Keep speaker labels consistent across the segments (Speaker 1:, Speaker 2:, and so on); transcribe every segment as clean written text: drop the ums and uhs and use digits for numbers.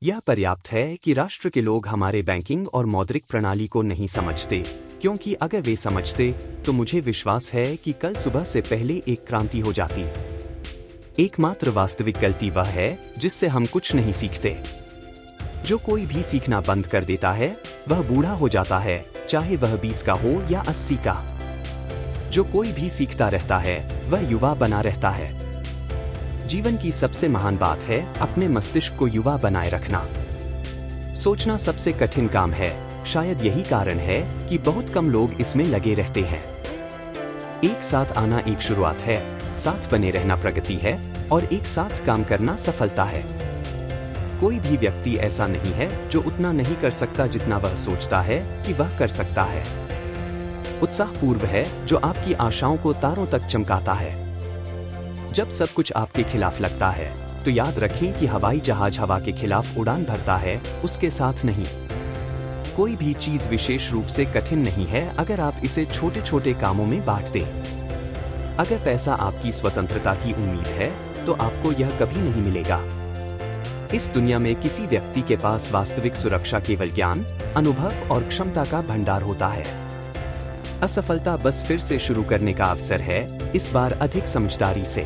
Speaker 1: यह पर्याप्त है कि राष्ट्र के लोग हमारे बैंकिंग और मौद्रिक प्रणाली को नहीं समझते, क्योंकि अगर वे समझते तो मुझे विश्वास है कि कल सुबह से पहले एक क्रांति हो जाती। एकमात्र वास्तविक गलती वह है जिससे हम कुछ नहीं सीखते। जो कोई भी सीखना बंद कर देता है वह बूढ़ा हो जाता है, चाहे वह 20 का हो या 80 का। जो कोई भी सीखता रहता है वह युवा बना रहता है। जीवन की सबसे महान बात है अपने मस्तिष्क को युवा बनाए रखना। सोचना सबसे कठिन काम है, शायद यही कारण है कि बहुत कम लोग इसमें लगे रहते हैं। एक साथ आना एक शुरुआत है, साथ बने रहना प्रगति है और एक साथ काम करना सफलता है। कोई भी व्यक्ति ऐसा नहीं है जो उतना नहीं कर सकता जितना वह सोचता है कि वह कर सकता है। उत्साहपूर्व है जो आपकी आशाओं को तारों तक चमकाता है। जब सब कुछ आपके खिलाफ लगता है तो याद रखें कि हवाई जहाज हवा के खिलाफ उड़ान भरता है, उसके साथ नहीं। कोई भी चीज विशेष रूप से कठिन नहीं है अगर आप इसे छोटे छोटे कामों में बांट दें। अगर पैसा आपकी स्वतंत्रता की उम्मीद है तो आपको यह कभी नहीं मिलेगा। इस दुनिया में किसी व्यक्ति के पास वास्तविक सुरक्षा केवल ज्ञान, अनुभव और क्षमता का भंडार होता है। असफलता बस फिर से शुरू करने का अवसर है, इस बार अधिक समझदारी से।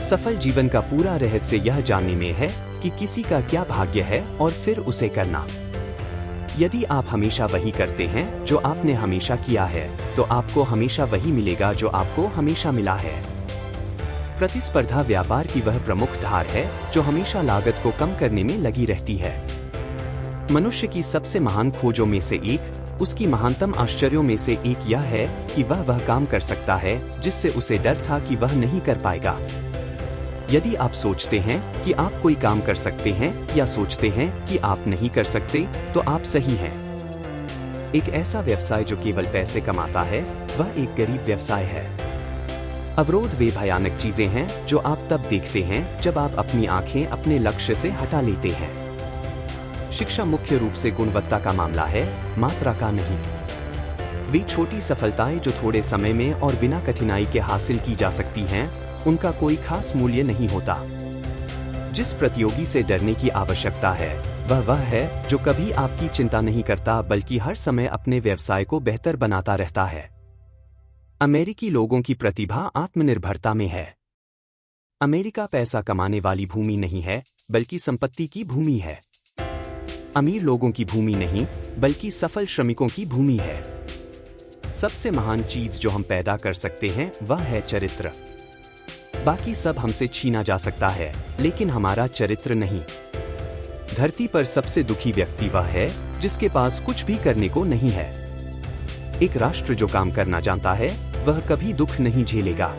Speaker 1: सफल जीवन का पूरा रहस्य यह जानने में है कि किसी का क्या भाग्य है और फिर उसे करना। यदि आप हमेशा वही करते हैं जो आपने हमेशा किया है तो आपको हमेशा वही मिलेगा जो आपको हमेशा मिला है। प्रतिस्पर्धा व्यापार की वह प्रमुख धार है जो हमेशा लागत को कम करने में लगी रहती है। मनुष्य की सबसे महान खोजों में से एक, उसकी महानतम आश्चर्यों में से एक यह है कि वह काम कर सकता है जिससे उसे डर था कि वह नहीं कर पाएगा। यदि आप सोचते हैं कि आप कोई काम कर सकते हैं या सोचते हैं कि आप नहीं कर सकते तो आप सही हैं। एक ऐसा व्यवसाय जो केवल पैसे कमाता है वह एक गरीब व्यवसाय है। अवरोध वे भयानक चीजें हैं जो आप तब देखते हैं जब आप अपनी आंखें अपने लक्ष्य से हटा लेते हैं। शिक्षा मुख्य रूप से गुणवत्ता का मामला है, मात्रा का नहीं। वे छोटी सफलताएं जो थोड़े समय में और बिना कठिनाई के हासिल की जा सकती हैं, उनका कोई खास मूल्य नहीं होता। जिस प्रतियोगी से डरने की आवश्यकता है वह है जो कभी आपकी चिंता नहीं करता बल्कि हर समय अपने व्यवसाय को बेहतर बनाता रहता है। अमेरिकी लोगों की प्रतिभा आत्मनिर्भरता में है। अमेरिका पैसा कमाने वाली भूमि नहीं है बल्कि संपत्ति की भूमि है। अमीर लोगों की भूमि नहीं बल्कि सफल श्रमिकों की भूमि है। सबसे महान चीज जो हम पैदा कर सकते हैं वह है चरित्र। बाकी सब हमसे छीना जा सकता है लेकिन हमारा चरित्र नहीं। धरती पर सबसे दुखी व्यक्ति वह है जिसके पास कुछ भी करने को नहीं है। एक राष्ट्र जो काम करना जानता है वह कभी दुख नहीं झेलेगा।